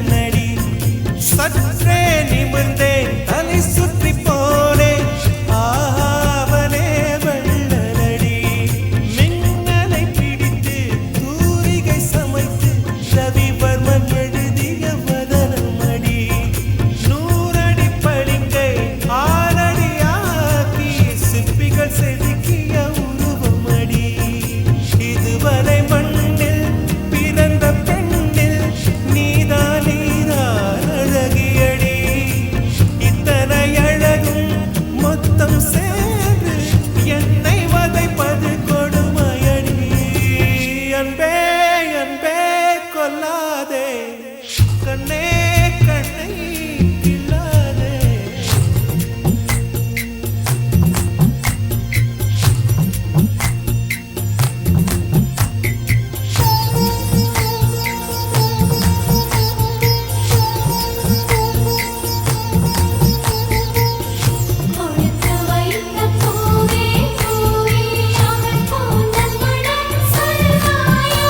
நடி சற்றே நிமிர்ந்தேன் தலை சுற்றி போனேன் ஆவனே வெள்ளடி மின்னலை பிடித்து தூரிகை சமைத்து ரவிவர்மன் எழுதிய வதனமடி 100 அடி பளிங்கை 6 அடியாக்கி சிற்பிகள் செதுக்கிய உருவமடி இதுவரை மண்ணில் பிறந்த பெண்ணில் நீதான் அழகியடி இத்தனை அழகும் மொத்தம் சேர்ந்து என்னை வதைப்பது கொடுமையடி அன்பே அன்பே கொல்லாதே கண்ணே கண்ணை கிள்ளாதே கொடுத்து வைத்த பூவே பூவே அவன் கூந்தல் மணம் சொல்வாயா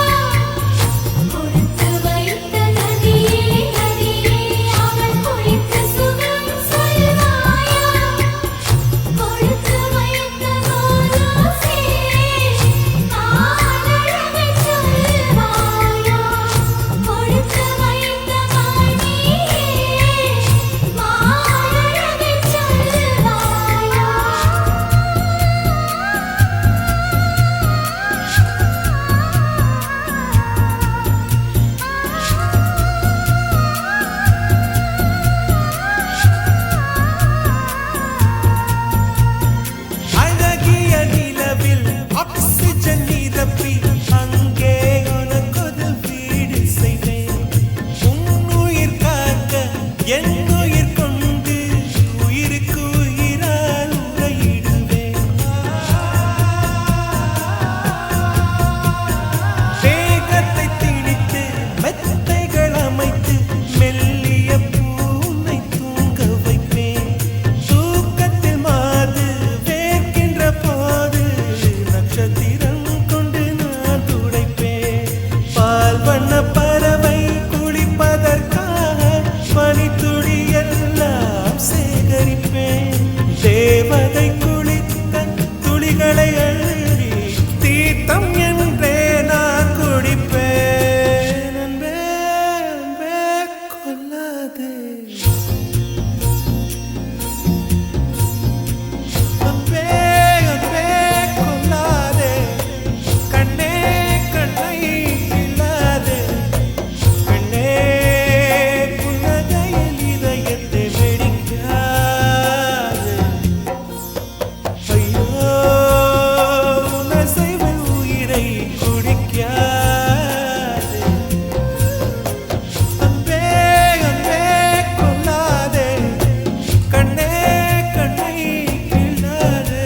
கொடுத்து வைத்த நதியே நதியே அவன் குளித்த சுகம் சொல்வாயா கொடுத்து வைத்த கோலோசே காலழகை சொல்வாயா கொடுத்து வைத்த மணியே மாலழகை சொல்வாயா அழகிய நிலவில் ஆக்சிஜன் நிரப்பி அங்கே உனக்கொரு வீடு செய்வேன் உன்னுயிர் காக்க என் உயிர் கொண்டு உயிருக்கு உயிரால் உரையிடுவேன் வேகத்தை திணித்து மெத்தைகள் அமைத்து மெல்லிய பூனை தூங்க வைப்பேன் தூக்கத்தில் மாது வேர்க்கின்ற போது நட்சத்திரம் கொண்டு நான் துடைப்பேன் பால் வண்ண பறவை குளிப்பதற்காக பனித்துளி எல்லாம் சேகரிப்பேன் தேவதை குளித்த துளிகளை அள்ளி தீர்த்தம் என்றே நான் குடிப்பேன் அன்பே அன்பே கொல்லாதே அன்பே அன்பே கொல்லாதே கண்ணே கண்ணை கிள்ளாதே கண்ணே புன்னகையில் இதயத்தை வெடிக்காதே ஐயோ உனசைவில் உயிரை குடிக்காதே அன்பே அன்பே கொல்லாதே கண்ணே கண்ணை கிள்ளாதே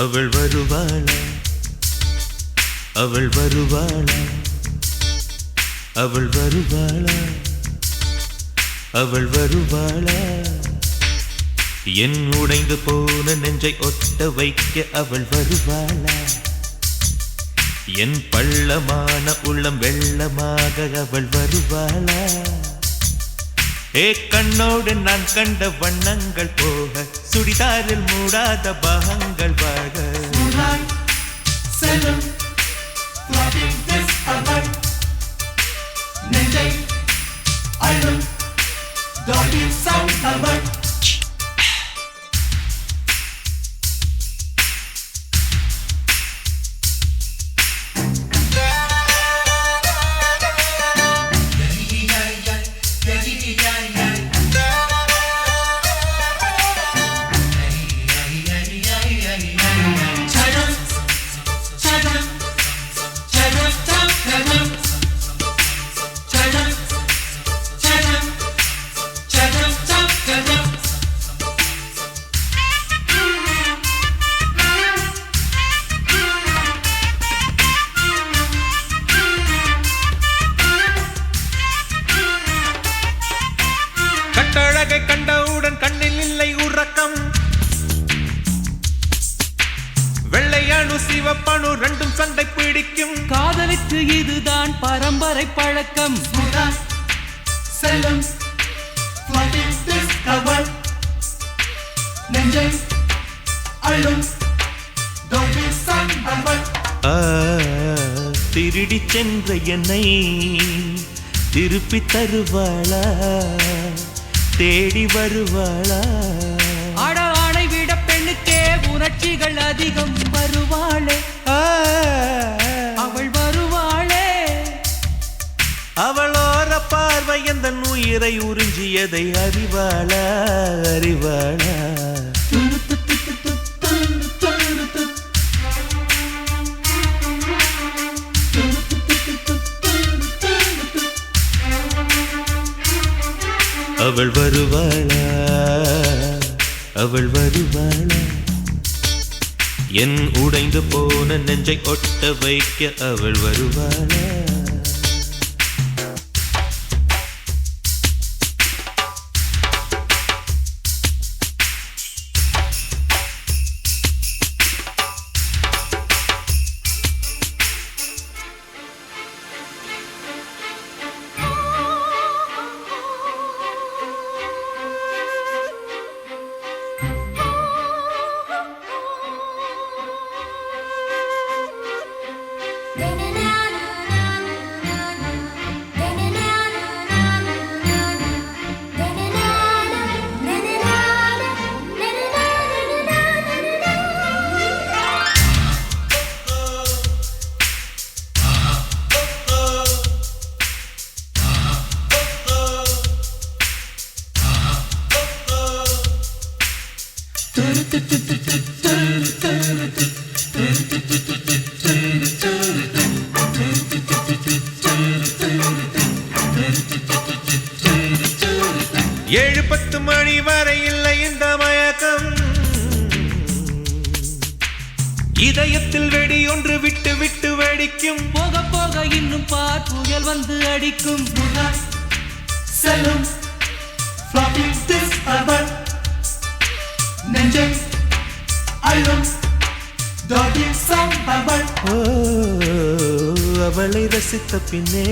அவள் வருவாளா அவள் வருவாளா அவள் வருவாளா அவள் வருவாளா என் உடைந்து போன நெஞ்சை ஒட்ட வைக்க அவள் வருவாளா என் பள்ளமான உள்ளம் வெள்ளமாக அவள் வருவாளா ஏ கண்ணோடு நான் கண்ட வண்ணங்கள் போக சுடிதாரில் மூடாத பாகங்கள் வாழ Moonlight, செல்லும் floating this away. நெஞ்சை அள்ளும் dolly sound away. கட்டழகை கண்டவுடன் கண்ணில் இல்லை உறக்கம் வெள்ளையணு சிவப்பணு ரெண்டும் சண்டை பிடிக்கும் காதலுக்கு இதுதான் பரம்பரை பழக்கம் Moonlight, செல்லும் floating this away. நெஞ்சை அள்ளும் dolly sound away. ஆ, திருடி சென்ற என்னை திருப்பி தருவாளா தேடி வருவாளா அட ஆணை விட பெண்ணுக்கே உணர்ச்சிகள் அதிகம் வருவாளே ஆ, அவள் வருவாளே அவளோர பார்வை எந்த உயிரை உறிஞ்சியதை அறிவாளா அறிவாளா அவள் வருவாளா அவள் வருவாளா என் உடைந்து போன நெஞ்சை ஒட்ட வைக்க அவள் வருவாளா ஏழு பத்து மணி வரை இல்லை இந்த மயக்கம் இதயத்தில் வெடி ஒன்று விட்டு விட்டு வெடிக்கும் போக போக இன்னும் பார் புயல் வந்து அடிக்கும் Moonlight, செல்லும் floating this away. நெஞ்சை அள்ளும் dolly sound away. ஓ, அவளை ரசித்த பின்னே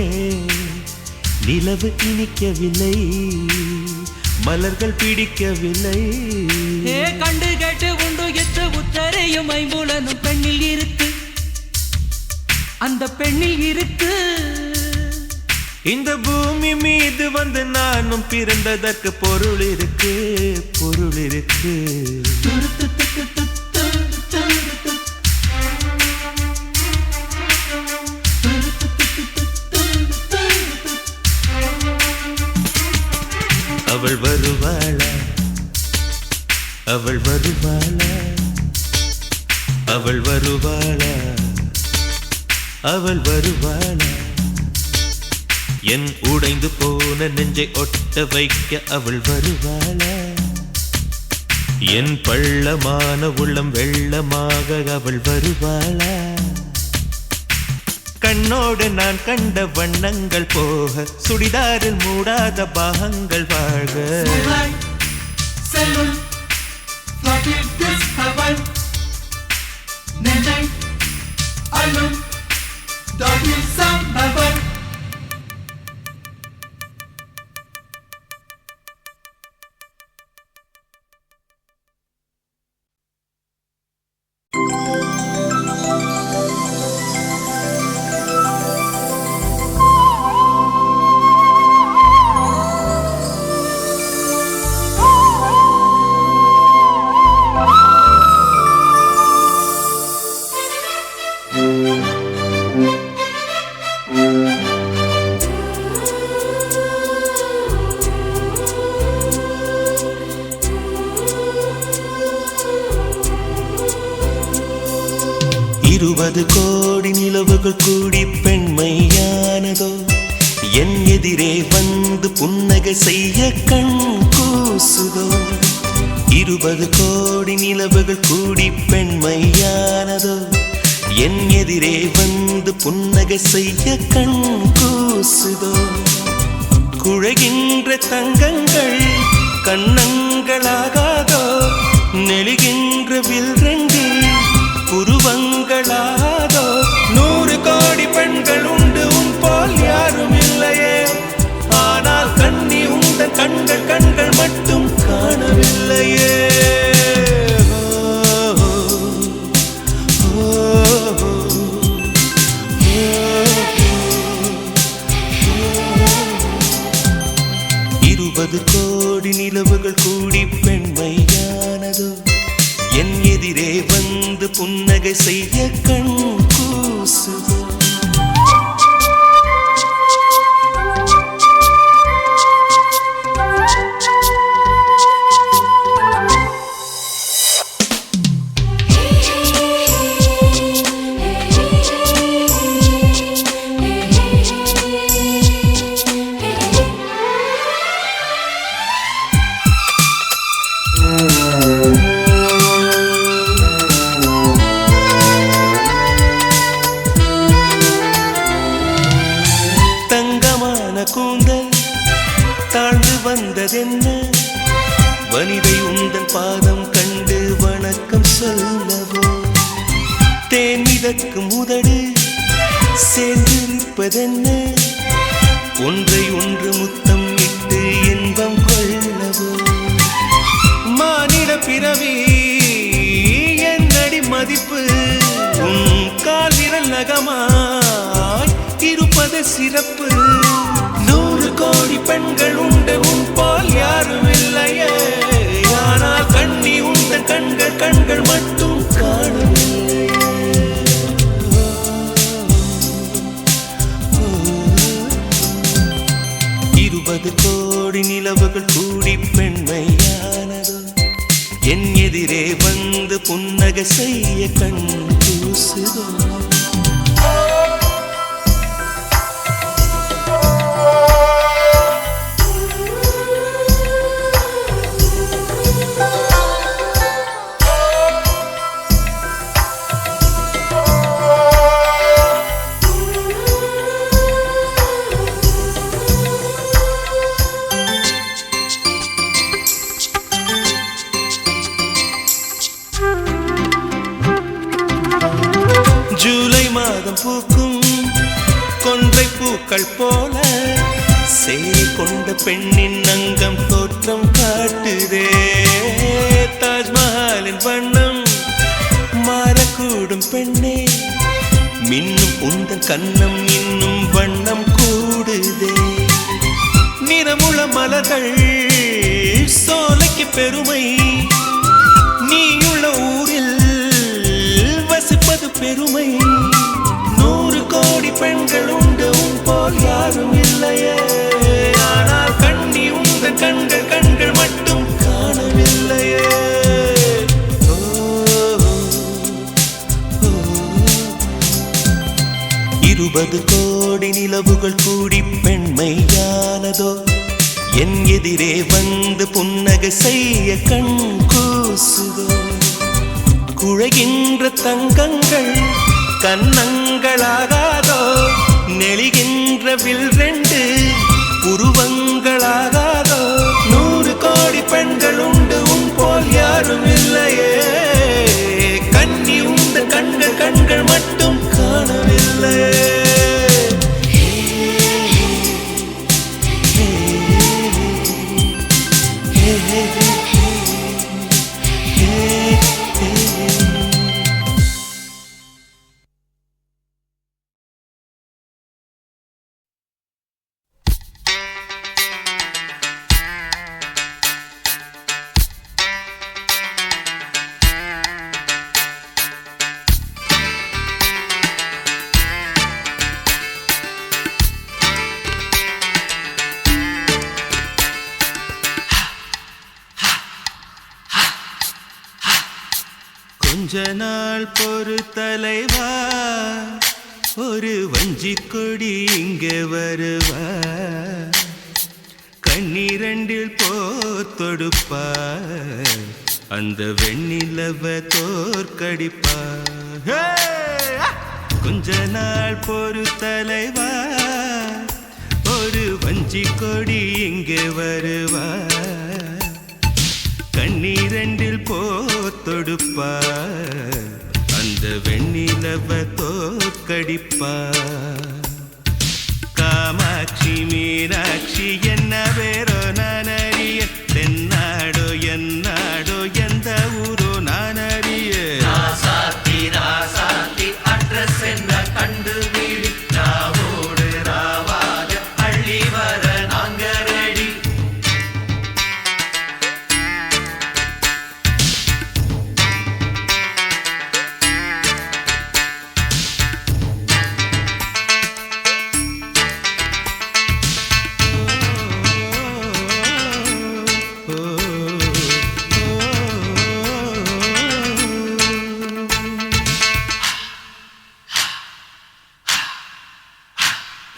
நிலவு இனிக்கவில்லை மலர்கள் பிடிக்கவில்லை ஏ கண்டு கேட்டு உண்டு எத்து உத்தரையும் ஐம்புலனும் பெண்ணில் இருக்கு அந்த பெண்ணில் இருக்கு இந்த பூமி மீது வந்து நானும் பிறந்ததற்கு பொருள் இருக்கு பொருள் இருக்கு அவள் வருவாளா அவள் வருவாளா அவள் வருவாளா அவள் வருவாளா என் உடைந்து போன நெஞ்சை ஒட்ட வைக்க அவள் வருவாளா என் பள்ளமான உள்ளம் வெள்ளமாக அவள் வருவாளா கண்ணோடு நான் கண்ட வண்ணங்கள் போக சுடிதாரில் மூடாத பாகங்கள் வாழ Moonlight, செல்லும் floating this away. நெஞ்சை அள்ளும் dolly sound away. 20 கோடி நிலவுகள் கூடி பெண்மையானதோ என் எதிரே வந்து புன்னகை செய்ய கண் கூசுதோ 20 கோடி நிலவுகள் கூடி பெண்மையானதோ என் எதிரே வந்து புன்னகை செய்ய கண் கூசுதோ குழைகின்ற தங்கங்கள் கண்ணங்களாகாதோ நெளிகின்ற வில்ரெண்டு புருவங்களாதோ 100 கோடி பெண்கள் உண்டு உன் போல் யாரும் இல்லையே ஆனால் கண்ணி உந்த கண்கள் கண்கள் மட்டும் காணவில்லையே கோடி நிலவுகள் கூடி பெண்மையானதோ என் எதிரே வந்து புன்னகை செய்ய கண் கூசுதோ கூந்தல் தாழ்ந்து வந்ததென்ன வனிதை உந்தன் பாதம் கண்டு வணக்கம் சொல்லவோ தேன் மிதக்கும் உதடு சேர்ந்திருப்பதென்ன ஒன்றை ஒன்று முத்தம் இட்டு இன்பம் கொள்ளவோ மானிட பிறவி என்னடி மதிப்பு உன் கால் விரல் நகமாய் இருப்பது சிறப்பு 100 கோடி பெண்கள் உண்டு உன் போல் யாரும் இல்லையே ஆனால் கண்ணி உந்த கண்கள் கண்கள் மட்டும் காணவில்லையே 20 கோடி நிலவுகள் கூடி பெண்மையானதோ என் எதிரே வந்து புன்னகை செய்ய கண் கூசுதோ ஜூலை மாதம் பூக்கும் கொன்றை பூக்கள் போல சேரி கொண்ட பெண்ணின் அங்கம் தோற்றம் காட்டுதே தாஜ்மஹாலின் வண்ணம் மாறக்கூடும் பெண்ணே மின்னும் உந்தன் கண்ணம் இன்னும் வண்ணம் கூடுதே நிறமுள மலர்கள் சோலைக்கு பெருமை நீயுள்ள ஊரில் வசிப்பது பெருமை 100 கோடி பெண்கள் உண்டு உன் போல் யாரும் இல்லையே ஆனால் கண்ணி உந்த கண்கள் கண்கள் மட்டும் காணவில்லையே 20 கோடி நிலவுகள் கூடி பெண்மையானதோ என் எதிரே வந்து புன்னகை செய்ய கண் கூசுதோ குழைகின்ற தங்கங்கள் கண்ணங்களாகாதோ நெளிகின்ற வில்ரெண்டு புருவங்களாகாதோ 100 கோடி பெண்கள் உண்டு உன் போல் யாரும் இல்லையே கண்ணி உந்த கண்கள் கண்கள் மட்டும் காணவில்லையே கொஞ்ச நாள் பொறு தலைவா, ஒரு வஞ்சி கொடி இங்கே வருவா, கண்ணீரண்டில் போர் தொடுப்பா, அந்த வெண்ணிலவ தோற்கடிப்பா. கொஞ்ச நாள் பொறு தலைவா, ஒரு வஞ்சி கொடி இங்கே வருவா, கண்ணீரண்டில் போர் தொடுப்பா, அந்த வெண்ணிலவ தோற்கடிப்பா. காமாட்சி மீனாட்சி என்ன வேறோ நான் அறிய, தென்னாடோ என்னாடோ எந்த ஊரோ நான் அறிய. ராசாத்தி ராசாத்தி அட்ரஸ் என்ன கண்டு வீடு, ராவோடு ராவாக அள்ளி வர நாங்க ரெடி.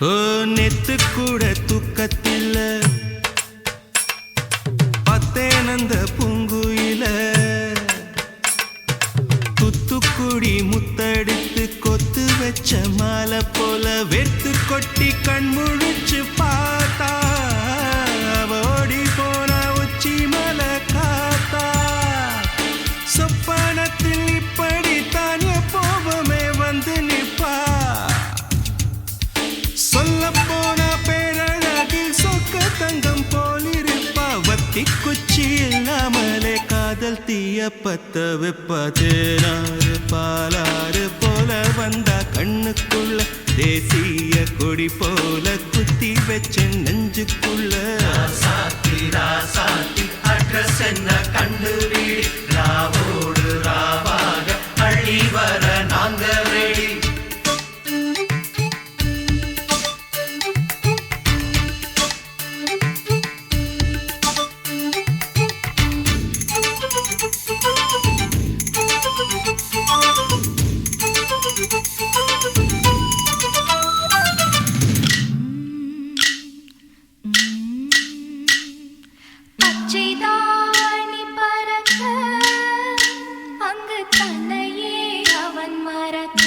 ஓ நெத்து கூட தூக்கத்தில்ல, பத்தேனந்த பூங்குயில, துத்துக்குடி முத்தடித்து கொத்து வச்ச மாலை போல வெத்து கொட்டி கண் முழிச்சு பார்த்தா, ஓடி போன உச்சி மலை காத்தா. சொப்பனத்தில் இப்படித்தான் எப்போவுமே வந்து நிப்பா, சொல்ல போன பேரழகில் சொக்க தங்கம் போலிருப்பா. வத்தி குச்சி இல்லாமலே காதல் தீய பத்த வெப்பா. தேனாறு பாலாறு போல வந்தா கண்ணுக்குள்ள, தேசிய கொடி போல குத்தி வச்ச நெஞ்சுக்குள்ள. ராசாத்தி ராசாத்தி அட்ரஸ் என்ன கண்டு வீடு, ராவோடு ராவாக அள்ளி வர நாங்க ரெடி. பச்சைதாணி பறக்க, அங்கு தன்னையே அவன் மறக்க,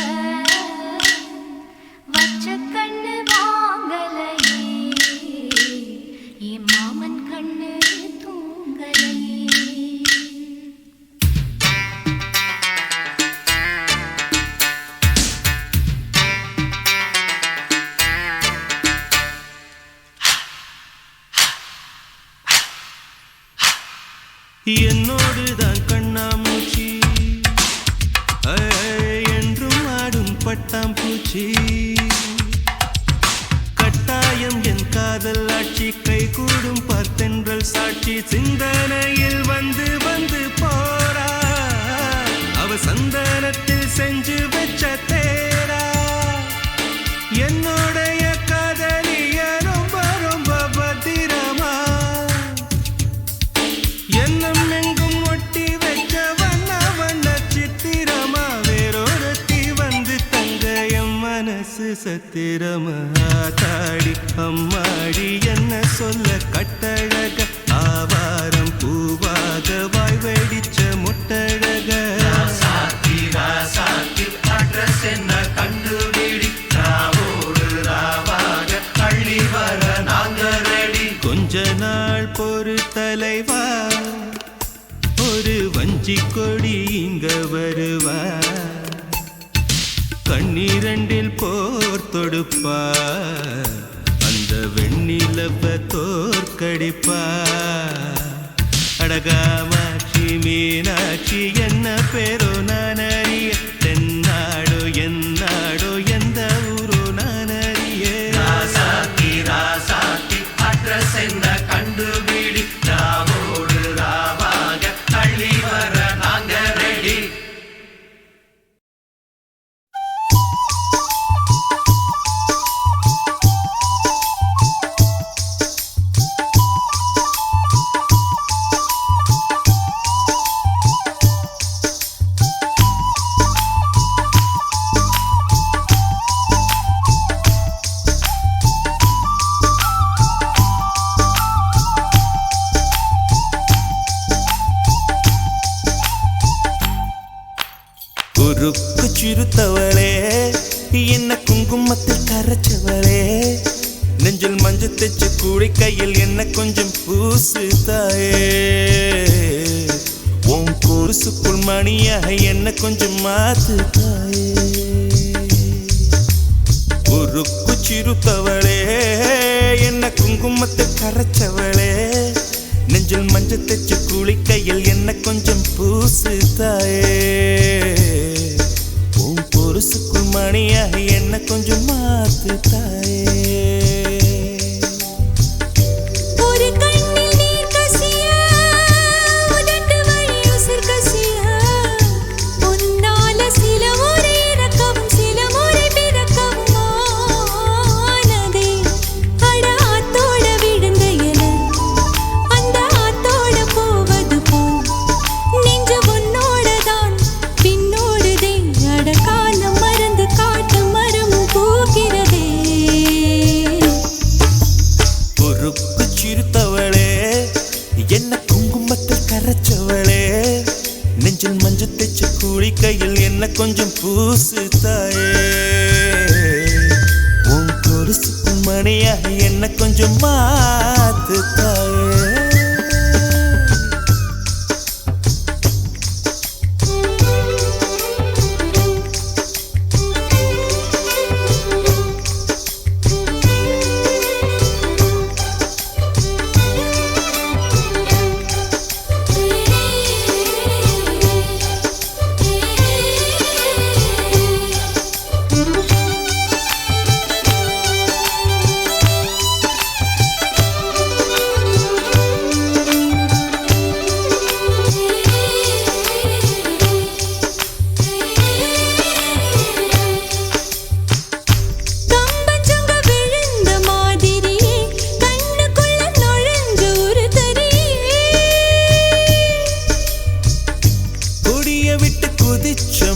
வச்ச கண்ணு வாங்கலையே, என் மாமன் கண்ணு தூங்கலையே. என்னோடுதான் கண்ணாமூச்சி, என்றும் ஆடும் பட்டாம்பூச்சி. கட்டாயம் என் காதல் ஆட்சி, கை கூடும் பார்த்தென்றல் சாட்சி. சிந்தனையில் வந்து வந்து போறா, அவ சந்தனத்தில் செஞ்சு வச்ச தேரா. என்னுடைய காதலிய ரொம்ப ரொம்ப பத்திரமா, என்னம் எங்கும் ஒட்டி வச்ச வண்ண வண்ண சித்திரமா. வேறொருத்தி வந்து தங்க என் மனசு சத்திரமா. தாடி அம்மாடி என்ன சொல்ல கட்டழக, ஆவாரம் பூவாக வாய் வெடிச்ச முட்டழக. ராசாத்தி ராசாத்தி அட்ரஸ் என்ன கண்டு வீடு, ராவோடு ராவாக அள்ளி வர நாங்க ரெடி. கொஞ்ச நாள் பொறு தலைவா, ஒரு வஞ்சி கொடி இங்க வருவா, கண்ணீரண்டில் போர் தொடுப்பா, அந்த வெண்ணிலவ தோற்கடிப்பா. அடகாமாட்சி மீனாட்சி என்ன பேரோ நான் அறிய, தென்னாடோ என்னாடோ எந்த ஊரோ நான் அறிய. ராசாத்தி ராசாத்தி அட்ரஸ் என்ன கண்டு வீடு, ராவோடு ராவாக அள்ளி வர நாங்க ரெடி. உருக்கு சிறுத்தவளே என்ன குங்குமத்தில் கரைச்சவளே நெஞ்சில் மஞ்சள் தைச்சு கூடி கையில் என்ன கொஞ்சம் பூசு தாயே உன் கொலுசுக்குள் மணியாக என்ன கொஞ்சம் மாத்து தாயே உருக்கு சிறுத்தவளே என்ன குங்குமத்தில் கரைச்சவளே நெஞ்சில் மஞ்சள் தைச்சு கூடி கையில் என்ன கொஞ்சம் பூசு தாயே உன் கொலுசுக்குள் மணியாக என்ன கொஞ்சம் மாத்து தாயே நெஞ்சில் மஞ்சள் தைச்சு கூலி கையில் என்ன கொஞ்சம் பூசு தாயே உன் கொலுசுக்கு மணியாக என்ன கொஞ்சம் மாத்து தாயே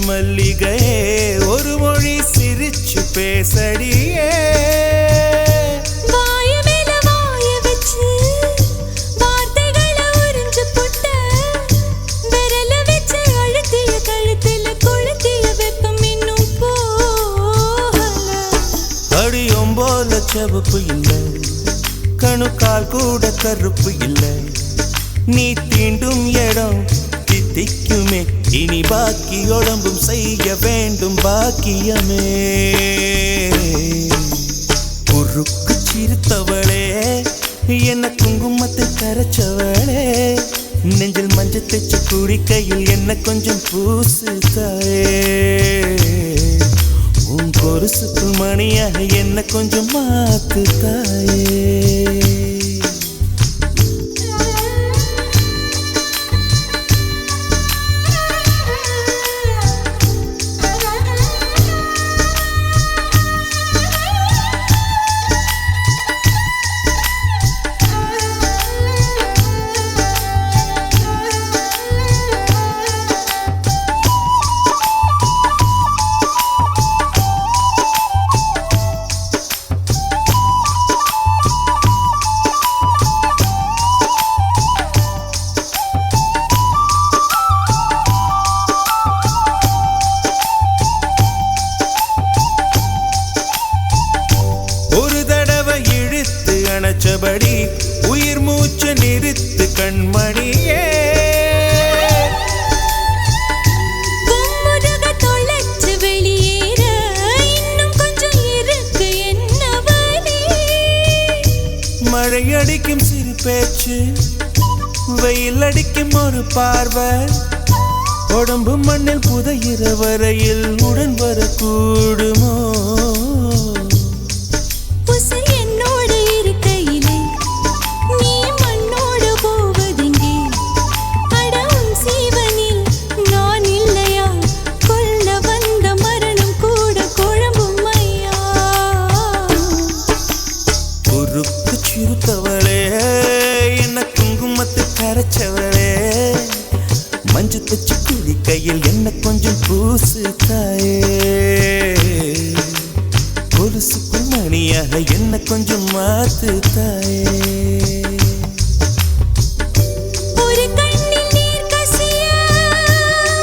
மல்லிகையே ஒரு மொழி சிரிச்சு பேசடியே வாய மேல வாய வச்சு வார்த்தைகளை உறிஞ்சு போட்ட விரல வச்சு அழுத்திய கழுத்துல கொளுத்திய வெப்பம் இன்னும் போகல அடியும் போல செவப்பு இல்லை கணுக்கால் கூட கருப்பு இல்லை நீ தீண்டும் இடம் தித்திக்குமே இனி பாக்கி உடம்பும் செய்ய வேண்டும் பாக்கியமே உருக்கு சிறுத்தவளே என்ன குங்குமத்தில் கரைச்சவளே நெஞ்சில் மஞ்சள் தைச்சு கூடி கையில் என்ன கொஞ்சம் பூசு தாயே உன் கொலுசுக்கு மணியாக என்ன கொஞ்சம் மாத்து தாயே அணைச்சபடி உயிர் மூச்சு நிறுத்து கண்மணியே கும்முடுக தொலைச்சு வெளியேற இன்னும் கொஞ்சம் இருக்கு என்ன வழி மழை அடிக்கும் சிறு பேச்சு வெயில் அடிக்கும் ஒரு பார்வை உடம்பு மண்ணில் புதையிற வரையில் உடன் வரக்கூடுமோ மஞ்சள் தைச்சு கூலி கையில் என்ன கொஞ்சம் பூசு தாயே கொலுசுக்கு மணியாக என்ன கொஞ்சம் மாத்து தாயே ஒரு கண்ணில் நீர் கசியா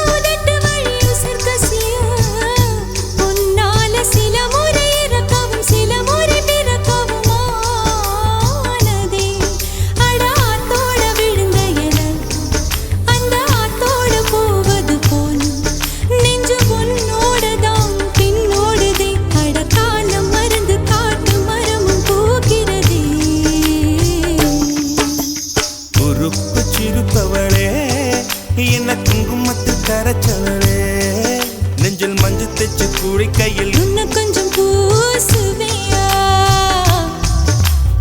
உதட்டு வழி உசர் கசியா மூச்சு குடிக்கையில் இன்னும் கொஞ்சம் பூசுவியா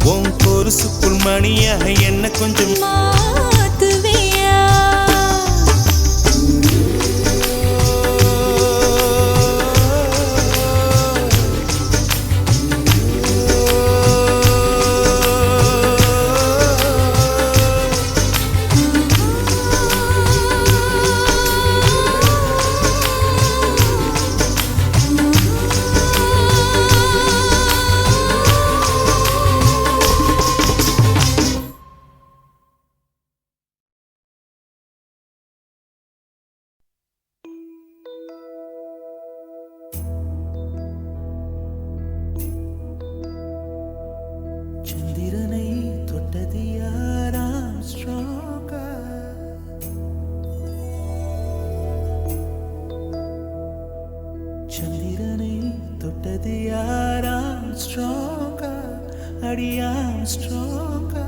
உன் பொருசுக்குள் மணியாக என்ன கொஞ்சம் மாத்துவியா சந்திரனை தொட்டது யாராம் ஸ்ட்ராங்கா சந்திரனை தொட்டது யாராம் ஸ்ட்ராங்கா அடியாம் ஸ்ட்ராங்கா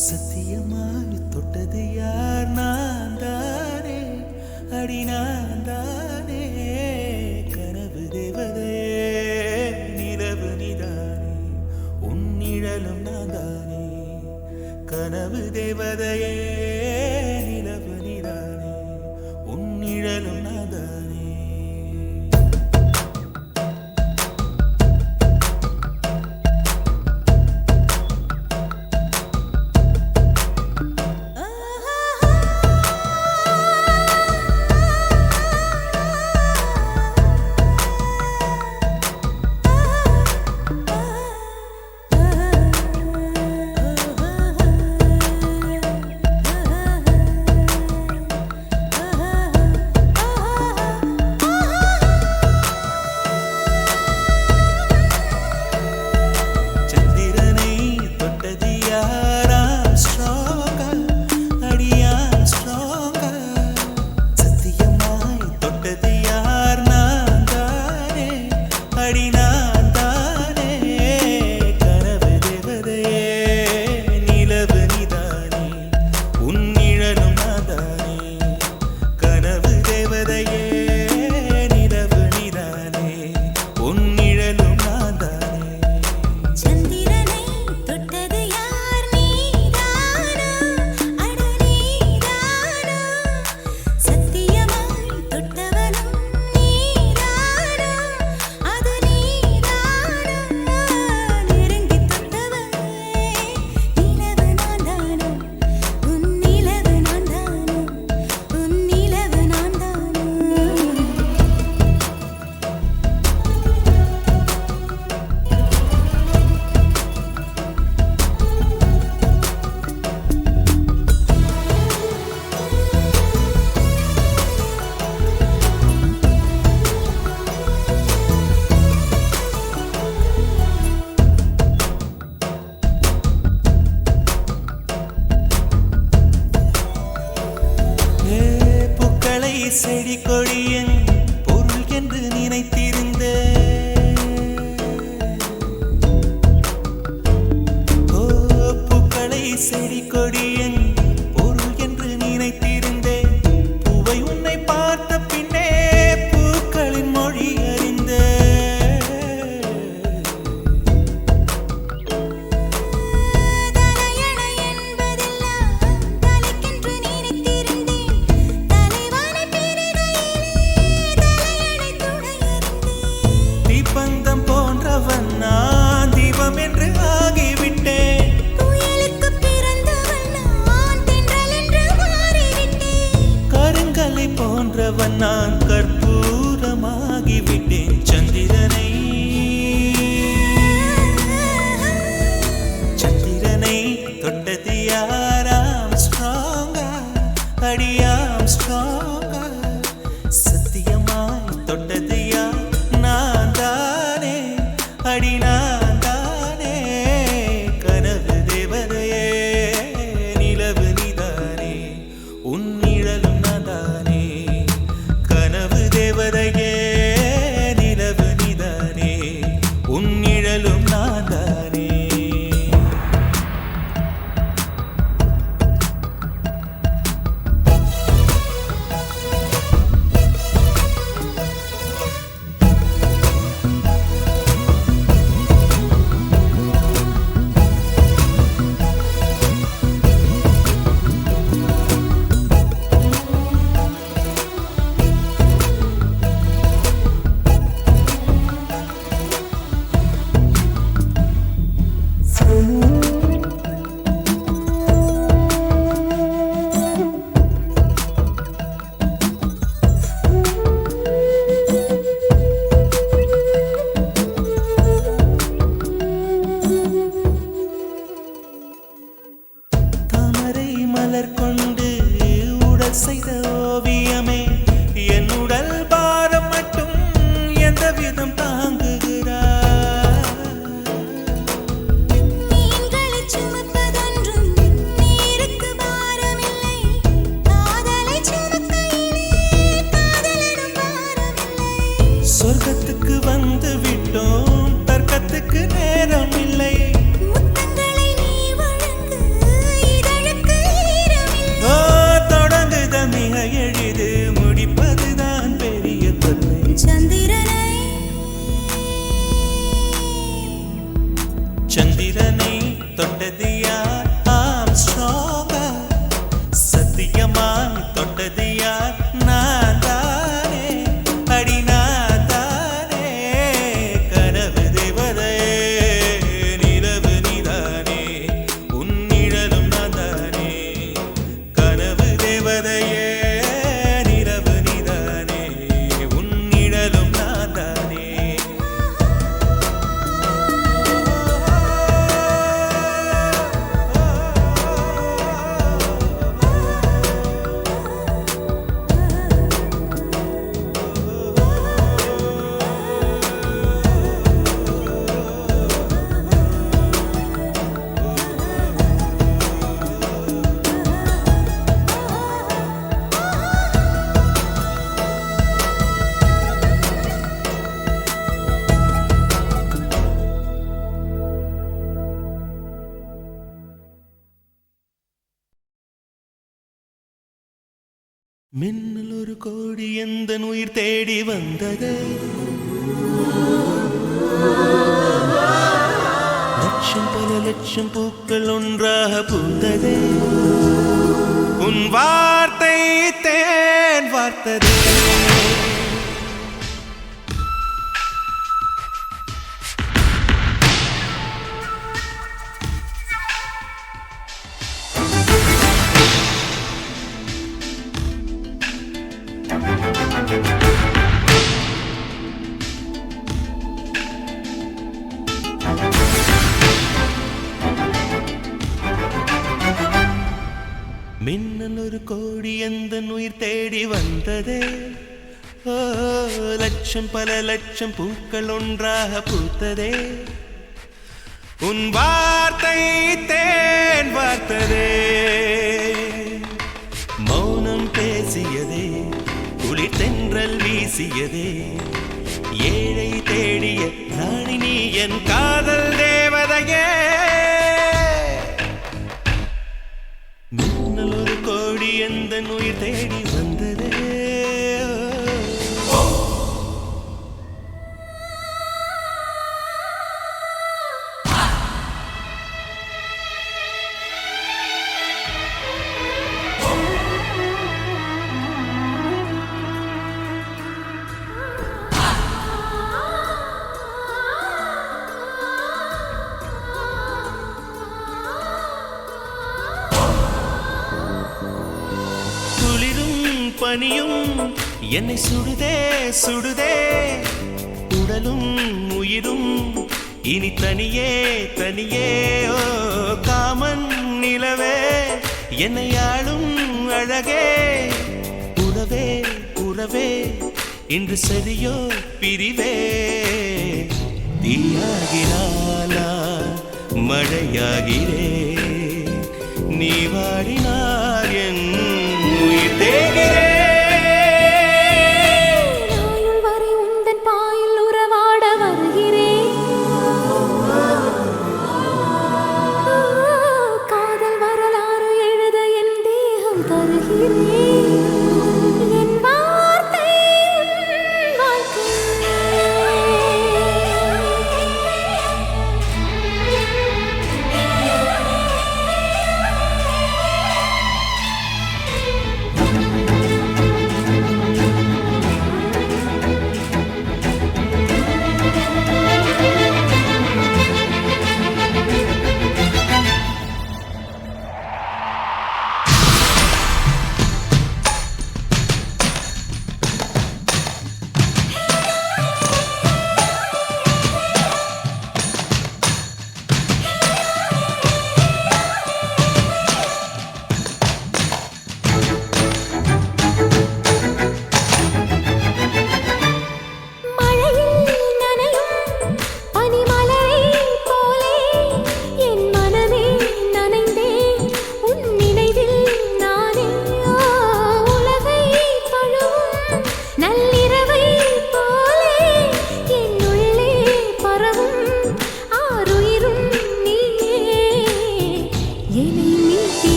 சத்தியமாய் தொட்டது யார் நான் தானே அடி நான் தானே கனவு தேவதையே நிலவு நிதானே உன்னிழலும் நான் தானே கனவு தேவதையே நிலவு நிதானே உன்னிழலும் நான் தானே சந்திரனை தொட்டது யாராம் ஸ்ட்ராங்கா அடியாம் ஸ்ட்ராங்கா சத்தியமாய் தொட்டது யார் நான் தானே அடி நான் தானே கனவு தேவதையே நிலவு நிதானே உன்னிழலும் நாதானே கனவு தேவதையே நிலவு நிதானே உன்னிழலும் நாதானே சந்திரனை தொட்டது யார் நீதானா அட நீதானா சத்தியமாய் தொட்டவனும் நீதானா அது நீதானா நெருங்கி தொட்டவனே நிலவு நான்தானா உன் நிலவு நான்தானா உன் நிலவு நான்தானா பூக்களை செடி கொடியன் பொருள் என்று நினைத்திருந்த பூக்களை செடி கொடியன் பொருள் என்று நினைத்திருந்தேன் பூவை உன்னை பார்த்த பின்னே பூக்களின் மொழி அறிந்த தலையணை என்பதெல்லாம் தலைக்கென்று நினைத்திருந்தேன் தலைவானை பெரிகையிலே தலையணை துணையறிந்தேன் தீப்பந்தம் போன்றவன் நான் தீபம் என்று ஆகிவிட்டேன் புயலுக்கு பிறந்தவன் நான் தென்றல் என்று மாறிவிட்டேன் கருங்கலை போன்றவன் நான் கற்பூரமாகிவிட்டேன் சந்திரனை தொட்டது யாராம் ஸ்ட்ராங்கா அடியாம் ஸ்ட்ராங்கா சத்தியமாய் தொட்டது யார் நான் தானே அடி நான் தானே கனவு தேவதையே நிலவு நிதானே உன்னிழலும் நான் தானே கனவு தேவதை சந்திரனை தொட்டது யார் ஆம்ஸ்ட்ராங்கா சத்தியமாய் தொட்டது யார் நான் தானே அடி நான் தானே கனவு தேவதையே நிலவு நீதானே உன் நிழலும் நான் தானே கனவு தேவதையே நிலவு நீதானே உன் நிழலும் நான் தானே மின்னல் ஒரு கோடி எந்த உயிர் தேடி வந்தது லட்சம் பல லட்சம் பூக்கள் ஒன்றாக பூந்தது உன் வார்த்தை தேன் வார்த்தது மின்னல் ஒரு கோடி எந்த உயிர் தேடி வந்ததே ஓ லட்சம் பல லட்சம் பூக்கள் ஒன்றாக பூத்ததே உன் வார்த்தை தேன் வார்த்ததே மௌனம் பேசியதே குளிர் தென்றல் வீசியதே ஏழை தேடிய ராணி நீ என் காதல் தேவதையே மின்னல் ஒரு கோடி எந்த உயிர் தேடி வந்ததே பனியும் என்னை சுடுதே சுடுதே உடலும் உயிரும் இனி தனியே தனியே ஓ காமன் நிலவே என்னை ஆளும் அழகே உறவே உறவே இன்று சரியோ பிரிவே தீயாகினாலா மழையாகிறே நீ வாடினார் என் உயிர் தேகிறே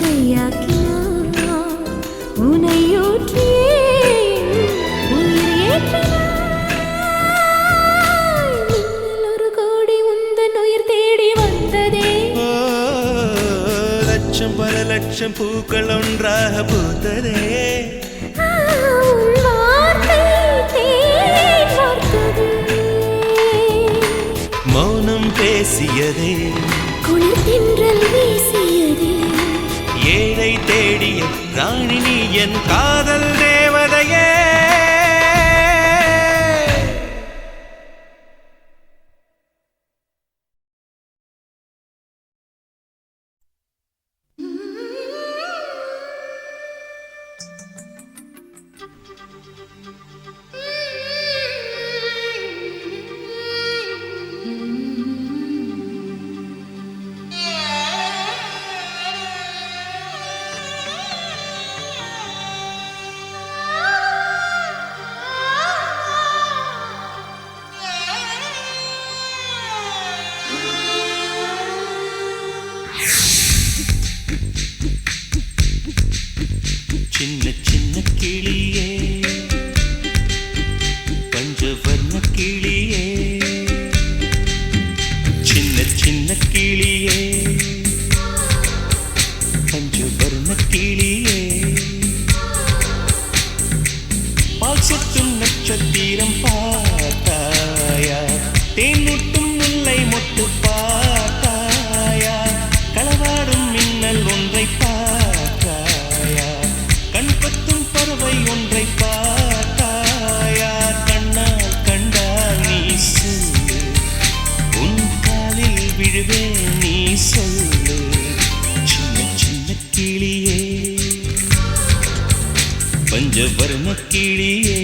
இசையாக்கினார் உனையூற்றியே லட்சம் பூக்கள் ஒன்றாக பூத்ததே. உன் வார்த்தை தேன் வார்த்தது. மௌனம் பேசியதே, குளிர் தென்றல் வீசியதே. ஏழை தேடிய ராணி நீ என் காதல் தேவதையே. சின்ன சின்ன கிளியே, பஞ்சவர்ண கிளியே, சின்ன சின்ன கிளியே, பஞ்சவர்ண கிளியே, பால் சொட்டும் நட்சத்திரம் பார்த்தாயா, தேன்முட்டும் முல்லை மொட்டு பார்த்தாயா, களவாடும் மின்னல் ஒன்றை பார்த்தாயா, கண்பத்தும் பறவை ஒன்றை பார்த்தாயா, கண்ணால் கண்டால் நீ சொல்லு, உன் காலில் விழுவேன் நீ சொல்லு. சின்ன சின்ன கிளியே, பஞ்சவர்ண கிளியே.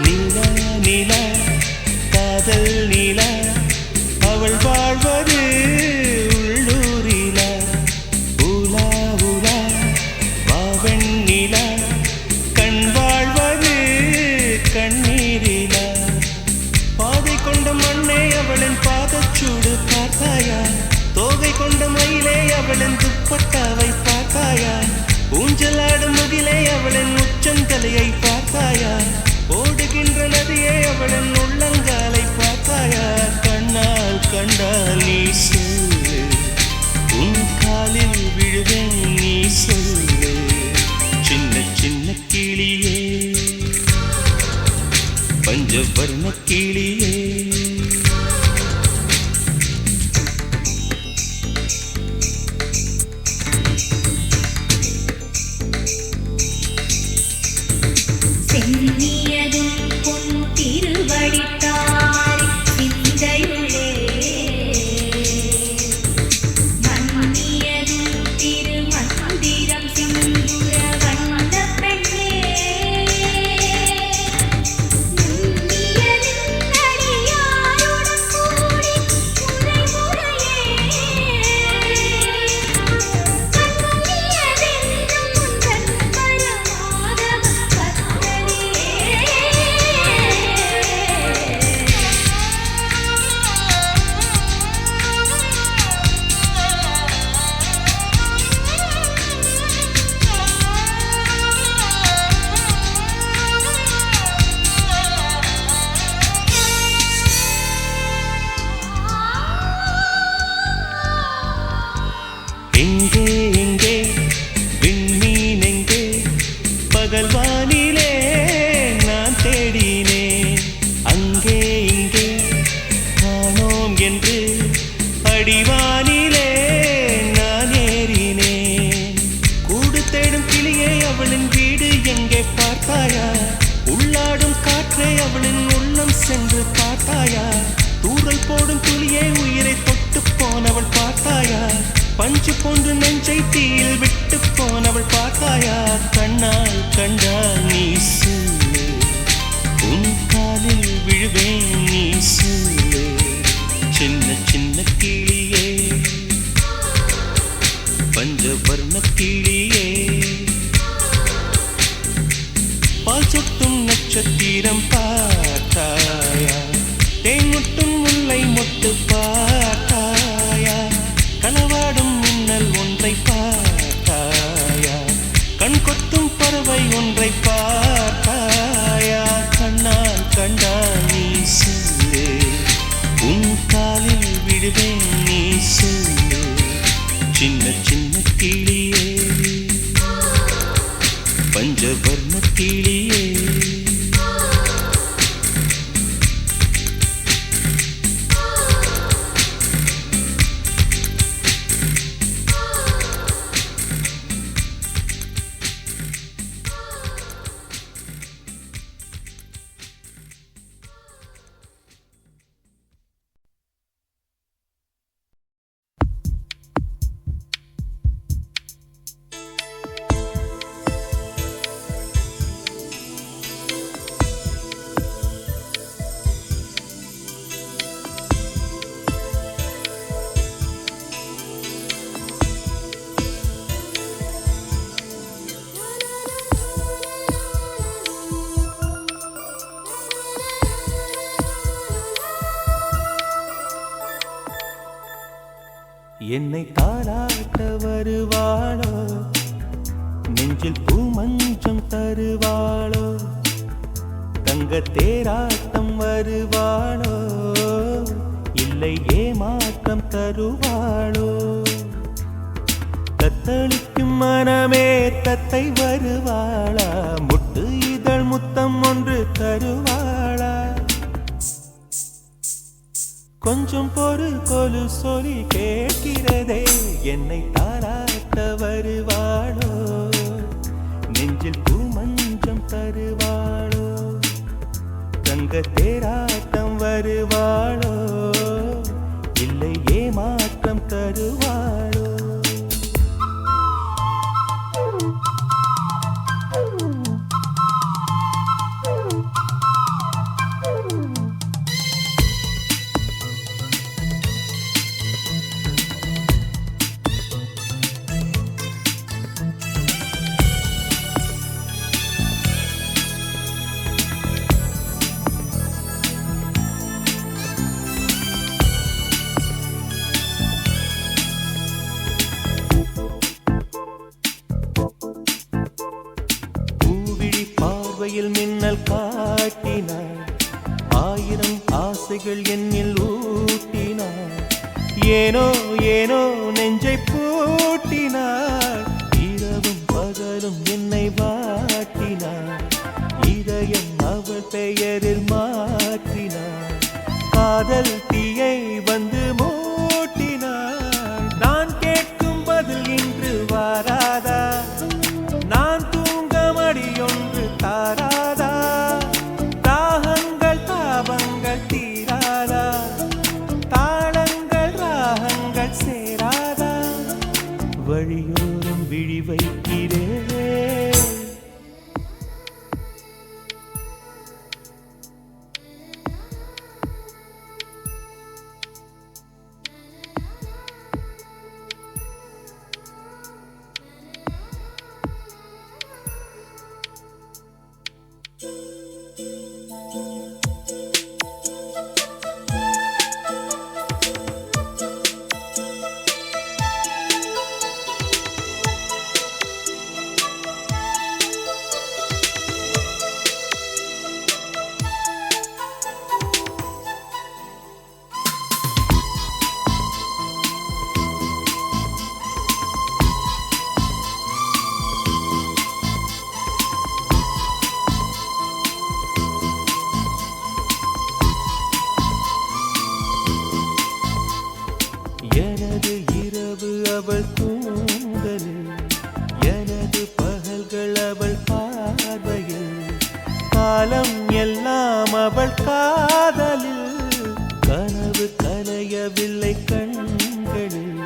நிலா நிலா காதல் நிலா, அவள் வாழ்வது உள்ளூரிலா, உலா உலா வாவன் நிலா, கண் வாழ்வது கண்ணீரிலா, பாதை கொண்ட மண்ணே அவளின் பாதச்சூடு பார்த்தாயா, தோகை கொண்ட மயிலே அவளின் துப்பட்டாவை பார்த்தாயா, ஊஞ்சலாடும் முகிலே அவளின் உச்சந்தலையை பார்த்தாயா, ஓடுகின்ற நதியே அவளின் உள்ளங்காலை பார்த்தாயா, கண்ணால் கண்டால் நீ சொல்லு, உன் காலில் விழுவேன் நீ சொல்லு. சின்ன சின்ன கிளியே, பஞ்சவர்ண கிளியே. சென்னியதும் பொன் திருவடித்தாய் சிந்தையுளே, மன்னியதும் திருமந்திரம் சிந்துர வந்த பெண்ணே, நுண்ணியதும் அடியாருடன் கூடி முறை முறையே, கண்ணியதென்றும் உந்தன் பரமாதவ எங்கே எங்கே விண்மீன் எங்கே, பகல் வானிலே நான் தேடினேன், அங்கே இங்கே காணோம் என்று அடிவானிலே நான் ஏறினேன். கூடு தேடும் கிளியே அவளின் வீடு எங்கே பார்த்தாயா, உள்ளாடும் காற்றே அவளின் உள்ளம் சென்று பார்த்தாயா, தூறல் போடும் துளியே உயிரை தொட்டு போனவள் பார்த்தாயா, பஞ்சு போன்று நெஞ்சை தீயில் விட்டு போனவள் பார்த்தாயா, கண்ணால் கண்டால் நீ சொல்லு, உன் காலில் விழுவேன் நீ சொல்லு சின்ன சின்ன கிளியே பஞ்சவர்ண கிளியே பால் சொட்டும் நட்சத்திரம் பார்த்தாயா தேன்முட்டும் முல்லை மொட்டு பார்த்தாயா களவாடும் மின்னல் ஒன்றை பார்த்தாயா கண் கொத்தும் பறவை ஒன்றை பார்த்தாயா கண்ணால் கண்டா நீ சொல்லு உன் காலில் விடுவேன் நீ சொல்லு சின்ன சின்ன கிளியே பஞ்சவர்ண கிளியே என்னை தாளாட்ட வருவாளோ நெஞ்சில் பூமஞ்சம் தருவாளோ தங்க தேராட்டம் வருவாளோ இல்லை ஏமாற்றம் தருவாளோ தத்தளிக்கும் மனமே தத்தை வருவாளா முட்டு இதழ் முத்தம் ஒன்று தருவாளா கொஞ்சம் பொறு கொலு சொல்லி கேட்கிறதே என்னை தாராட்ட வருவாளோ நெஞ்சில் பூமஞ்சம் தருவாளோ தங்க தேராட்டம் வருவாளோ இல்லை ஏமாற்றம் தருவாளோ மின்னல் காட்டினார் ஆயிரம் ஆசைகள் என்னில் ஊட்டினார் ஏனோ ஏனோ நெஞ்சை பூட்டினார் இரவும் பகலும் என்னை வாட்டினார் இதயம் அவள் பெயரில் மாற்றினார் காதல் தீயை வந்து மூட்டினார் நான் கேட்கும் பதில் இன்று வாராதா நான் தூங்க மடியொன்று தாராதா தாகங்கள் தாபங்கள் தீராதா தாளங்கள் ராகங்கள் சேராதா வழியோரம் விழி வைக்கிறேன் எனது இரவு அவள் தூங்கலில் எனது பகல்கள் அவள் பார்வையில் காலம் எல்லாம் அவள் காதலில் கனவு கலையவில்லை கண்களில்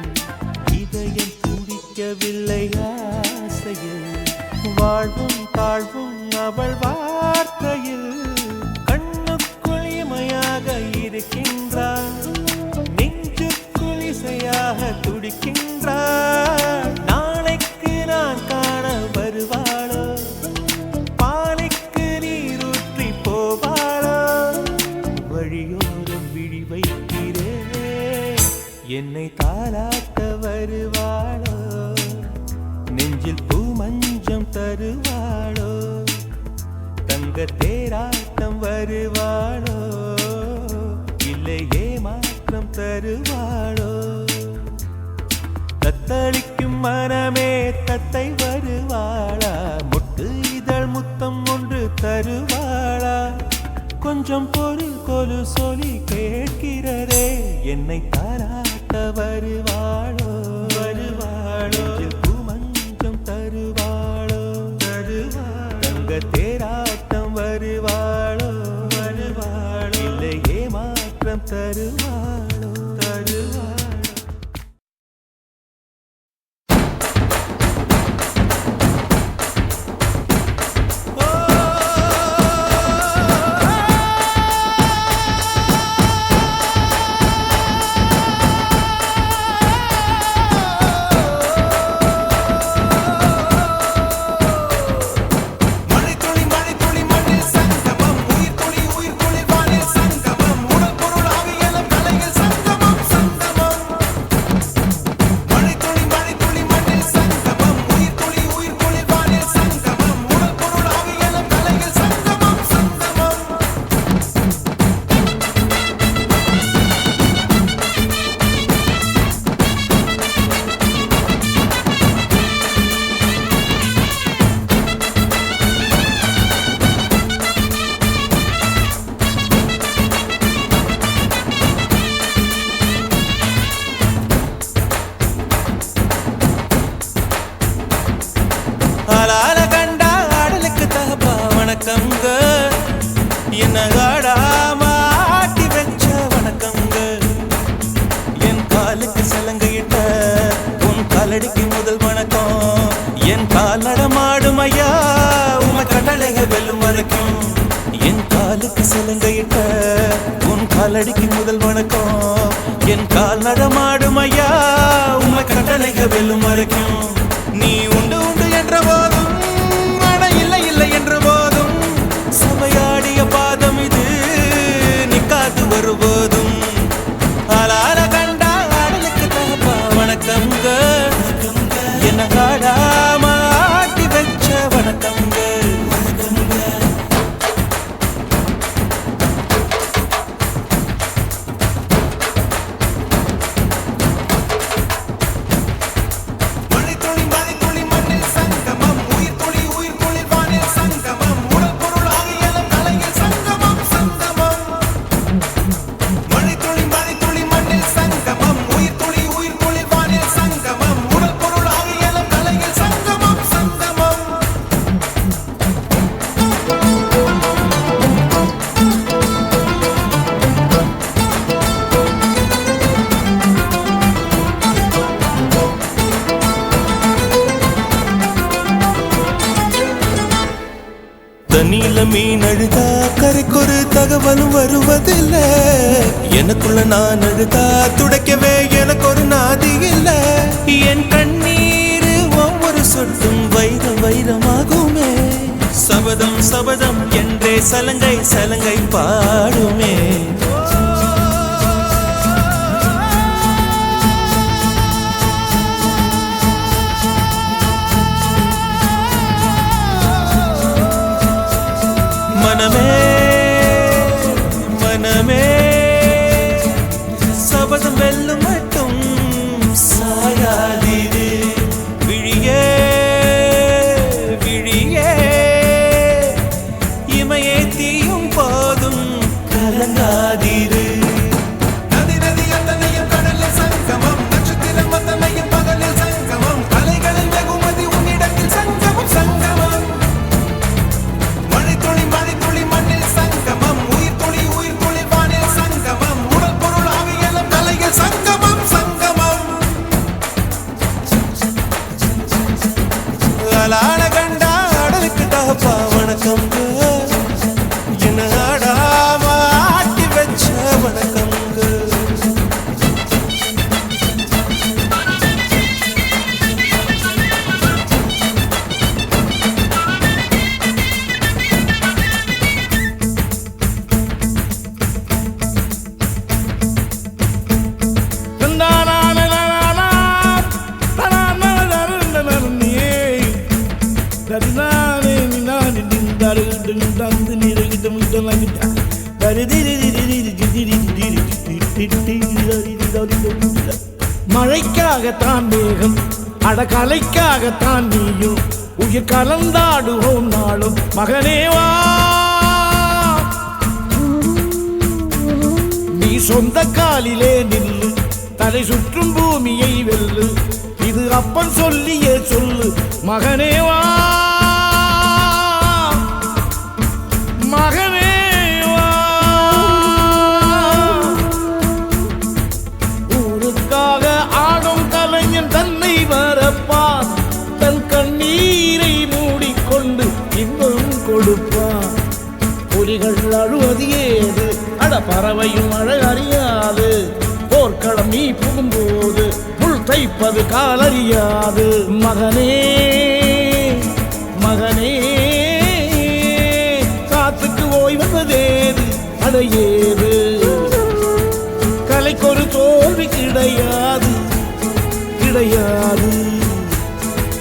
இதயம் துடிக்கவில்லை ஆசையில் வாழ்வும் தாழ்வும் அவள் வார்த்தையில் துடிக்கின்றாள். நாளைக்கு நான் காண வருவாளோ, பாலைக்கு நீரூற்றி போவாளோ, வழியோரம் விழி வைக்கிறேன் என்னை தாலாட்ட வருவாளோ, நெஞ்சில் பூ மஞ்சம் தருவாளோ, தங்க தேராட்டம் வருவாளோ, இல்லை ஏமாற்றம் தருவாளோ, தத்தளிக்கும் மனமே தத்தை வருவாளா, முட்டு இதழ் முத்தம் ஒன்று தருவாளா, கொஞ்சம் பொருள் கொலு சொல்லி கேட்கிறரே என்னை தாராட்ட வருவாளோ, வருவாளோ, பூ மஞ்சம் தருவாளோ, தருவாளோ, தங்க தேராட்டம் வருவாளோ, வருவாளோ, இல்லை ஏமாற்றம் தருவாளோ, தருவாளோ. ஆளால கண்டா ஆடலுக்கு தகப்பா வணக்கங்க, என்ன ஆடாம ஆட்டி வச்ச வணக்கங்க, என் காலுக்கு சலங்கையிட்ட உன் காலடிக்கு முதல் வணக்கம், என் கால் நடமாடும் ஐயா உம கடலைகள் வெல்லும் வரைக்கும், என் காலுக்கு சலங்கையிட்ட உன் காலடிக்கு முதல் வணக்கம், என் கால் நடமாடும் ஐயா உம கடலைகள் வெல்லும் வரைக்கும், நீ உண்டு உண்டு என்ற போதும் ஆனா இல்லை இல்லை என்ற போதும், சமையாடிய பாதம் இது நிக்காது வருபோதும், ஆளால கண்டா ஆடலுக்கு தகப்பா வணக்கங்க, என்ன காடாம ஆட்டி வச்ச வணக்கங்க. தண்ணியில மீன் அழுதா கரைக்கொரு தகவலும் வருவதில்லை, எனக்குள்ள நான் அழுதா துடைக்கவே எனக்கு ஒரு நாதி இல்லை, என் கண்ணீர் ஒவ்வொரு சொட்டும் வைரம் வைரமாகுமே, சபதம் சபதம் என்றே சலங்கை சலங்கை பாடுமே, மனமே மனமே சபதம் வெல்லும் மட்டும் சாயாதீரு, விழியே விழியே இமையே தீயும் போதும் கலங்காதீரு, மழைக்காகத்தான் மேகம் அடகலைக்காகத்தான் நீயும் உயிர் கலந்தாடுவோம் நாளும் மகனேவா நீ சொந்த காலிலே நில்லு தலை சுற்றும் பூமியை வெல்லு இது அப்பன் சொல்லியே சொல்லு மகனேவா மகனேவா ஊருக்காக ஆடும் கலைஞன் தன்னை வரப்பான் தன் கண்ணீரை மூடிக்கொண்டு இன்பம் கொடுப்பான் புலிகள் அழுவது ஏது அட பறவையும் அழகறியாது போர்க்களம் நீ புகும்போது புல் தைப்பது காலறியாது மகனே மகனே காத்துக்கு ஓய்வதேது அடையேது கலைக்கொரு தோல்வி கிடையாது கிடையாது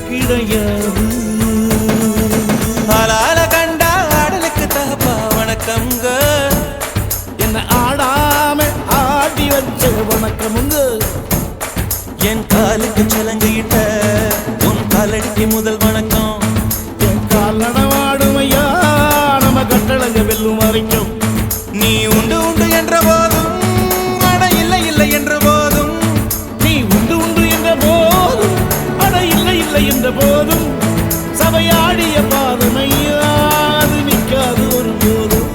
கிடையாது ஆளால கண்டா ஆடலுக்கு தகப்பா வணக்கம்ங்க என்ன ஆடாம ஆடி வச்ச வணக்கமுங்க என் காலுக்கு சலங்கையிட்ட உன் காலடிக்கு முதல் வணக்கம் என் கால் நடமாடுமையா நம்ம கட்டழக வெல்லும் வரைக்கும் நீ உண்டு உண்டு என்ற போதும் அட இல்லை இல்லை என்ற போதும் நீ உண்டு உண்டு என்ற போதும் அட இல்லை இல்லை என்ற போதும் சபையாடிய பாதமையா அது நிற்காது ஒரு போதும்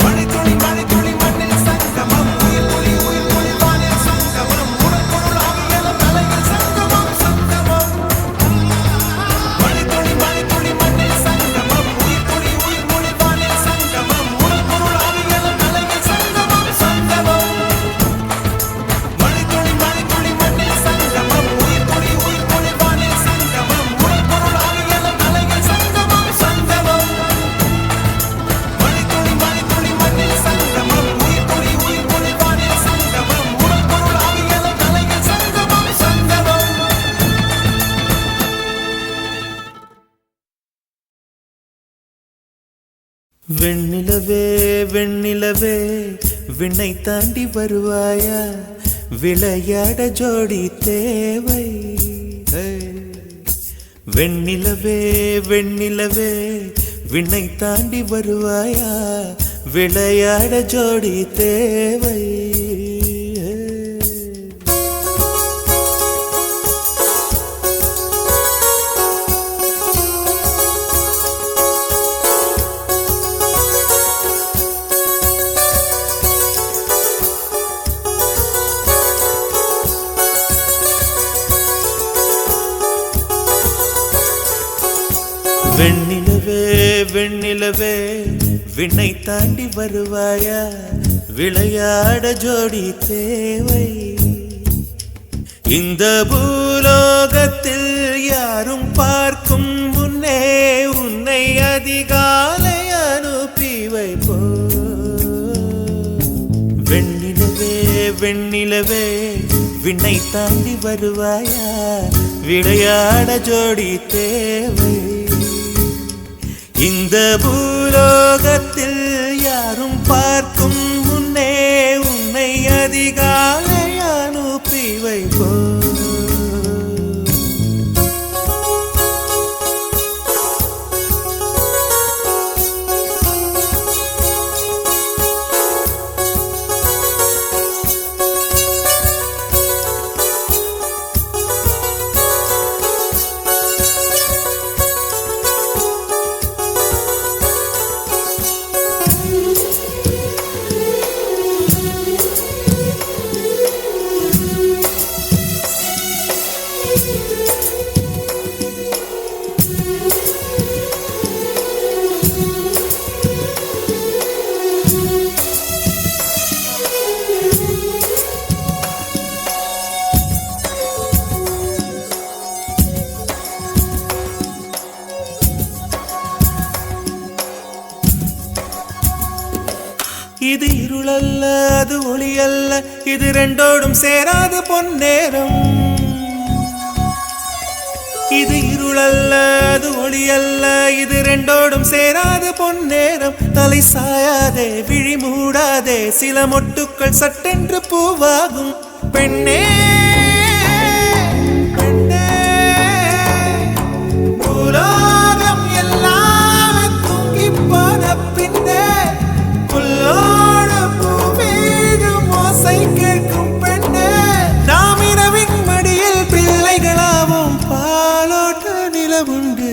மழைத்துளி மழைத்துளி மண்ணில் சங்கமம் உயிர் துளி உயிர் துளி வானில் சங்கமம் உடற்பொருள் ஆவியல தலையில் சங்கமம் சங்கமம் மழைத்துளி மழைத்துளி மண்ணில் சங்கமம் உயிர் துளி உயிர் துளி வானில் சங்கமம் உடற்பொருள் ஆவியல தலையில் சங்கமம் சங்கமம் மழைத்துளி மழைத்துளி மண்ணில் சங்கமம் உயிர் துளி உயிர் துளி வானில் சங்கமம் உடற்பொருள் ஆவியல தலையில் சங்கமம் சங்கமம் மழைத்துளி மழைத்துளி மண்ணில் சங்கமம் உயிர் துளி உயிர் துளி வானில் சங்கமம் உடற்பொருள் ஆவியல தலையில் சங்கமம் சங்கமம் வெண்ணிலவே வெண்ணிலவே விண்ணை தாண்டி வருவாயா விளையாட ஜோடி தேவை வெண்ணிலவே வெண்ணிலவே விண்ணை தாண்டி வருவாயா விளையாட ஜோடி தேவை வெண்ணிலவே வெண்ணிலவே விண்ணை தாண்டி வருவாயா விளையாட ஜோடி தேவை இந்த பூலோகத்தில் யாரும் பார்க்கும் முன்னே உன்னை அதிகாலை அனுப்பி வைப்போ வெண்ணிலவே வெண்ணிலவே விண்ணை தாண்டி வருவாயா விளையாட ஜோடி தேவை இந்த பூலோகத்தில் யாரும் பார்க்கும் முன்னே உன்னை அதிகாலை அனுப்பி வைப்போ இது இருளல்ல அது ஒளி அல்ல இது ரெண்டோடும் சேராத பொன்னேரம் இது இருளல்ல அது ஒளி அல்ல இது ரெண்டோடும் சேராத பொன்னேரம் தலை சாயாதே விழி மூடாதே சில மொட்டுக்கள் சட்டென்று பூவாகும் பெண்ணே பெண்ணே உலகம் எல்லாம் தூங்கி போன பின்னே புல்லோட பூமீதும் ஓசை கேட்கும் பெண்ணே நாம் இரவின் மடியில் பிள்ளைகளாவும் பாலோட்ட நிலவுண்டு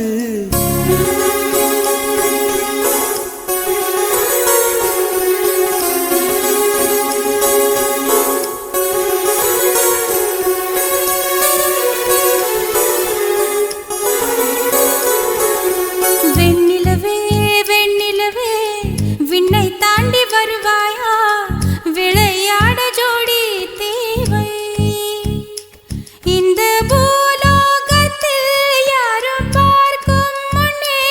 வெண்ணிலவே வெண்ணிலவே விண்ணை தாண்டி வருவாயா விளையாட ஜோடி தேவை இந்த பூலோகத்தில் யாரும் பார்க்கும் முன்னே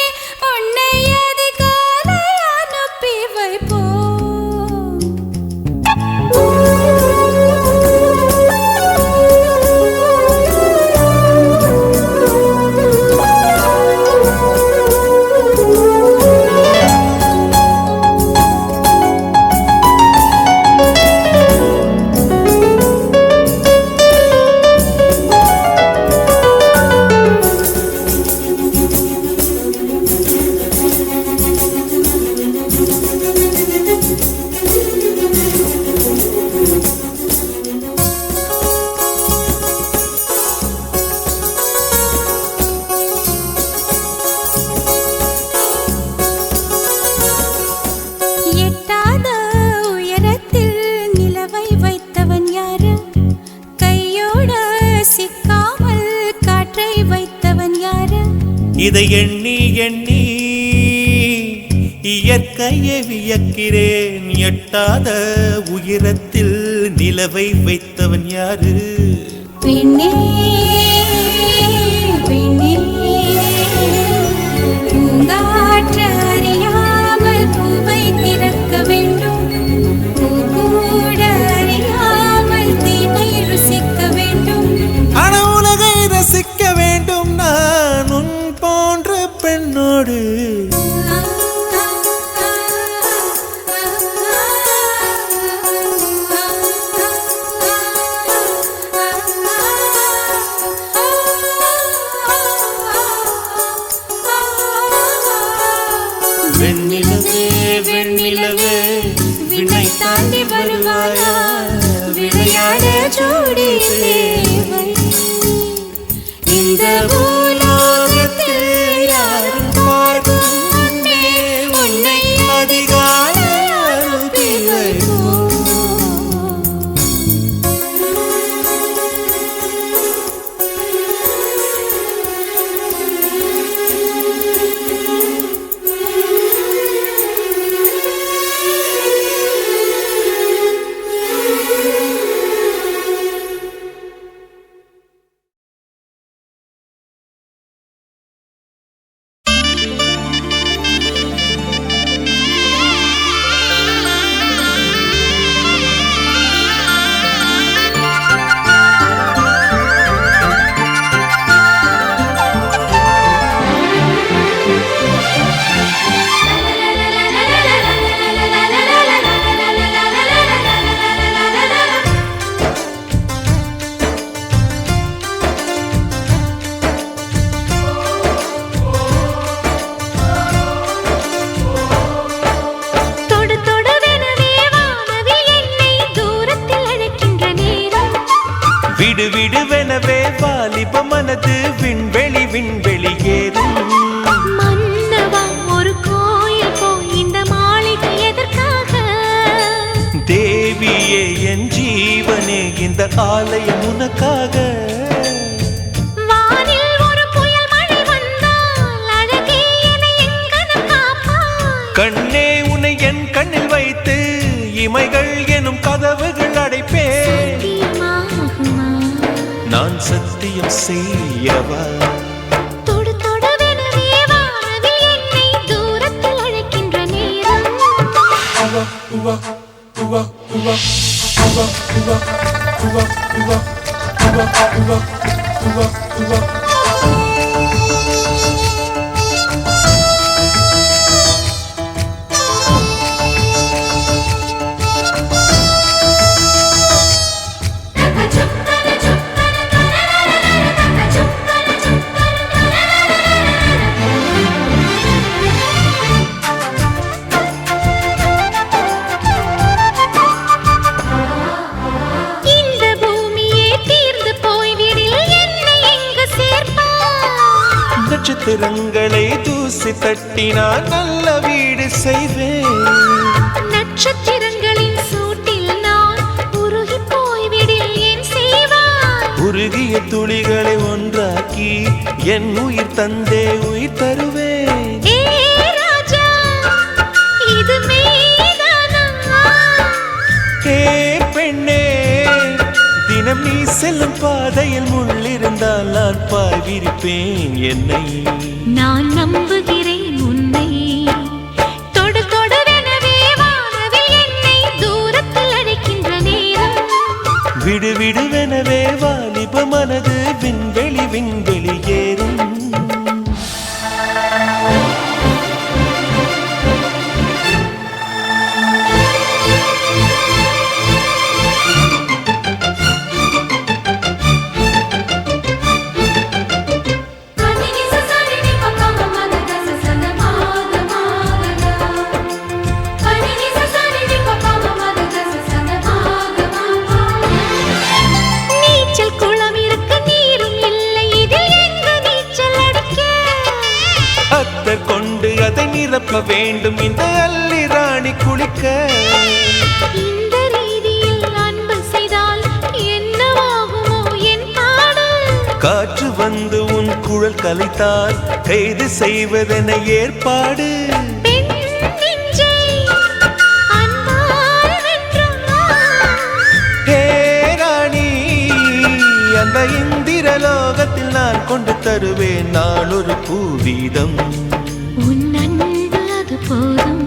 உன்னை அதிகாலை அனுப்பி வைப்போம் எட்டாத உயரத்தில் நிலவை வைத்தவன் யாரு கையோட சிக்காமல் காற்றை வைத்தவன் யாரு இதை எண்ணி எண்ணி இயற்கையை வியக்கிறேன் எட்டாத உயரத்தில் நிலவை வைத்தவன் யாரு பெண்ணே பெண்ணே பூங்காற்று அறியாமல் பூவை திறக்க வேண்டும் பூ கூட அறியாமல் தீமை ருசிக்க வேண்டும் ஆனா உலகை ரசிக்க வேண்டும் நான் உன் போன்ற பெண்ணோடு வெண்ணிலவே வெண்ணிலவே விண்ணை தாண்டி வருவாயா விளையாட ஜோடி தேவை இந்த பூலோகத்தில் யாரும் பார்க்கும் முன்னே உன்னை அதிகாலை அனுப்பி வைப்போம் விடு விடுவெனவே வாலிப மனது விண்வெளி விண்வெளி ஏறும் மன்னவா ஒரு கோயில் போய் இந்த மாளிகை எதற்காக தேவியே என் ஜீவனே இந்த ஆலயம் உனக்காக வானில் ஒரு புயல் மழை வந்தால் அழகே என்னை எங்கனம் காப்பாய் கண்ணே உன்னை என் கண்ணில் வைத்து இமைகள் எனும் கதவுகள் அடைப்பேன் சத்தியமாகுமா? நான் சத்தியம் செய்யவா தொடு தொடுவெனவே வானவில் என்னை தூரத்தில் அழைக்கின்ற நேரம் நட்சத்திரங்களை தூசி தட்டினால் நல்ல வீடு செய்வேன். நட்சத்திரங்களின் சூட்டில் நான் உருகி போய்விடில் என் செய்வாய். உருகிய துளிகளை ஒன்றாக்கி என் உயிர் தந்தே உயிர் தருவேன். ஏ ராஜா, இது மெய்தானா? ஏ பெண்ணே, தினம் நீ செல்லும் பாதையில் முள்ளிருந்தால் நான் பாய்விரிப்பேன் என்னை. நான் நம்புகிறேன் உன்னை. தொடு தொடுவெனவே வானவில் என்னை தூரத்தில் அழைக்கின்ற நேரம். விடு விடுவெனவே வாலிப மனது விண்வெளி விண்வெளி ஏறும். நீச்சல் குளம் இருக்க நீரும் இல்லை, இதில் எங்கு நீச்சல் அடிக்க? அத்தர் கொண்டு அதை நிரப்ப வேண்டும் இந்த அல்லி ராணி குளிக்க. இந்த ரீதியில் அன்பு செய்தால் என்னவாகுமோ என் பாடல்? காற்று வந்து உன் குழல் கலைத்தால் கைது செய்வதென ஏற்பாடு. பெண் நெஞ்சை அன்பால் வென்றாய். ஹே ராணி, அந்த இந்திரலோகத்தில் நான் கொண்டு தருவேன் நான் ஒரு பூவீதம். உன் அன்பு அது போதும்.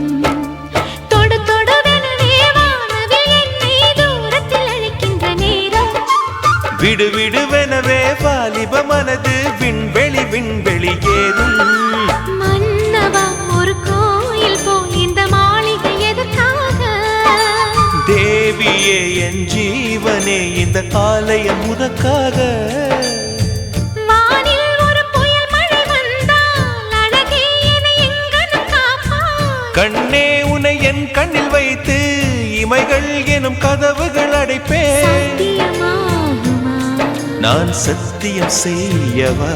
தொடு தொடுவெனவே வானவில் என்னை தூரத்தில் அழைக்கின்ற நேரம். விடு விடுவெனவே வாலிப மனது விண்வெளி விண்வெளி ஏறும். மன்னவா, ஒரு கோயில் போல் இந்த மாளிகை எதற்காக? தேவியே என் ஜீவனே, இந்த ஆலயம் உனக்காக. வானில் ஒரு புயல் மழை வந்தால் அழகே என்னை எங்கனம் காப்பாய். கண்ணே, உனை என் கண்ணில் வைத்து இமைகள் எனும் கதவுகள் அடைப்பேன். சத்தியமாகுமா? நான் சத்தியம் செய்யவா?